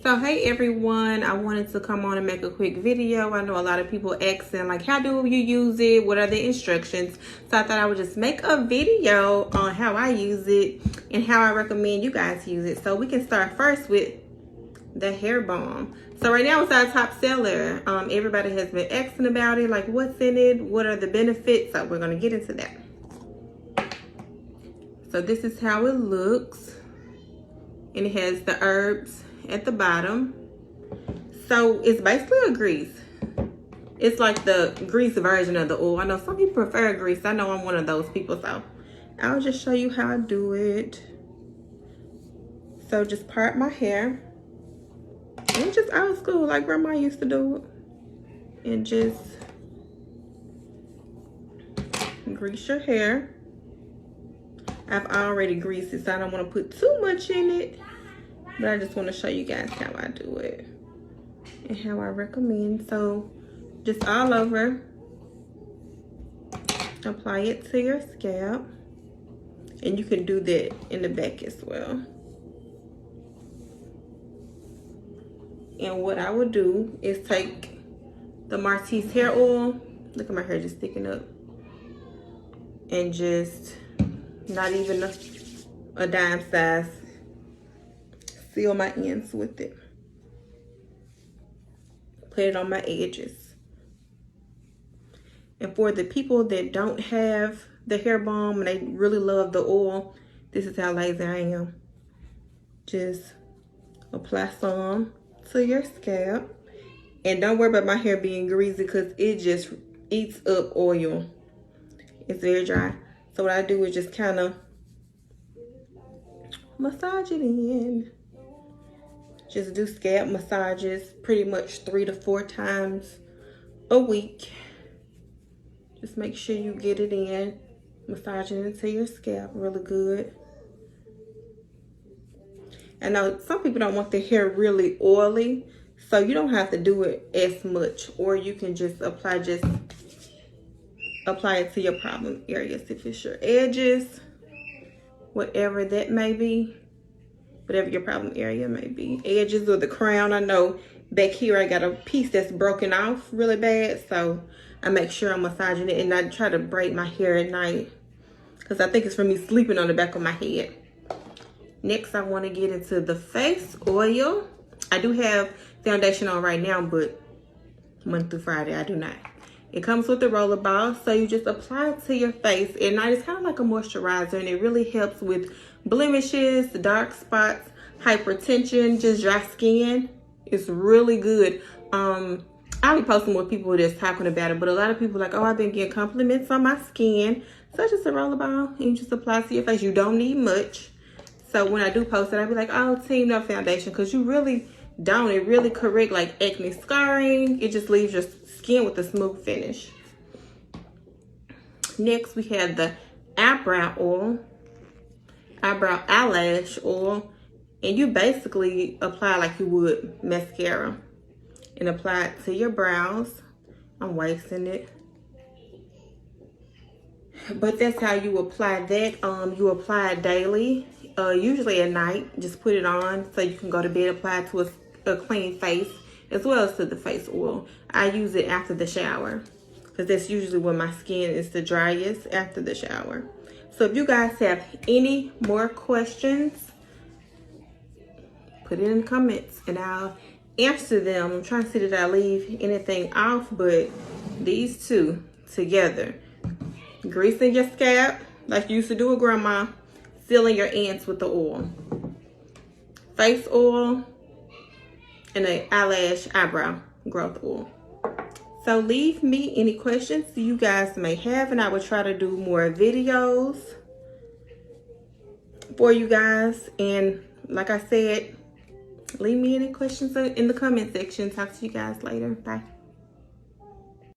So hey everyone, I wanted to come on and make a quick video. I know a lot of people asking like, how do you use it? What are the instructions? So I thought I would just make a video on how I use it and how I recommend you guys use it. So we can start first with the hair balm. So right now it's our top seller. Everybody has been asking about it, like what's in it? What are the benefits? So we're gonna get into that. So this is how it looks. And it has the herbs at the bottom. So it's basically a grease. It's like the grease version of the oil. I know some people prefer grease. I know I'm one of those people, so I'll just show you how I do it. So just part my hair. And just old school, like grandma used to do it. And just grease your hair. I've already greased it, so I don't want to put too much in it. But I just want to show you guys how I do it and how I recommend. So just all over, apply it to your scalp. And you can do that in the back as well. And what I would do is take the Martice hair oil. Look at my hair just sticking up. And just, not even a dime size, seal my ends with it. Put it on my edges. And for the people that don't have the hair balm and they really love the oil, this is how lazy I am. Just apply some to your scalp. And don't worry about my hair being greasy because it just eats up oil. It's very dry. So what I do is just kind of massage it in. Just do scalp massages pretty much 3 to 4 times a week. Just make sure you get it in, massaging it into your scalp really good. I know some people don't want their hair really oily, so you don't have to do it as much, or you can just apply it to your problem areas. If it's your edges, whatever that may be. Whatever your problem area may be. Edges or the crown. I know back here I got a piece that's broken off really bad. So I make sure I'm massaging it. And I try to braid my hair at night. Because I think it's for me sleeping on the back of my head. Next I want to get into the face oil. I do have foundation on right now. But Monday through Friday I do not. It comes with the roller ball. So you just apply it to your face at night. It's kind of like a moisturizer. And it really helps with blemishes, dark spots, hypertension, just dry skin. It's really good. I'll be posting more people that's talking about it, but a lot of people are like, oh, I've been getting compliments on my skin. So it's just a roller ball and you just apply to your face. You don't need much. So when I do post it, I'll be like, oh, team no foundation, because you really don't. It really correct like acne scarring. It just leaves your skin with a smooth finish. Next, we have the eyebrow oil. Eyebrow eyelash oil, and you basically apply like you would mascara and apply it to your brows. I'm wasting it, but that's how you apply that. You apply it daily, usually at night. Just put it on so you can go to bed, apply it to a clean face as well as to the face oil. I use it after the shower because that's usually when my skin is the driest, after the shower. So if you guys have any more questions, put it in the comments and I'll answer them. I'm trying to see that I leave anything off, but these two together. Greasing your scalp like you used to do with grandma. Sealing your ends with the oil. Face oil and an eyebrow growth oil. So leave me any questions you guys may have, and I will try to do more videos for you guys. And like I said, leave me any questions in the comment section. Talk to you guys later. Bye.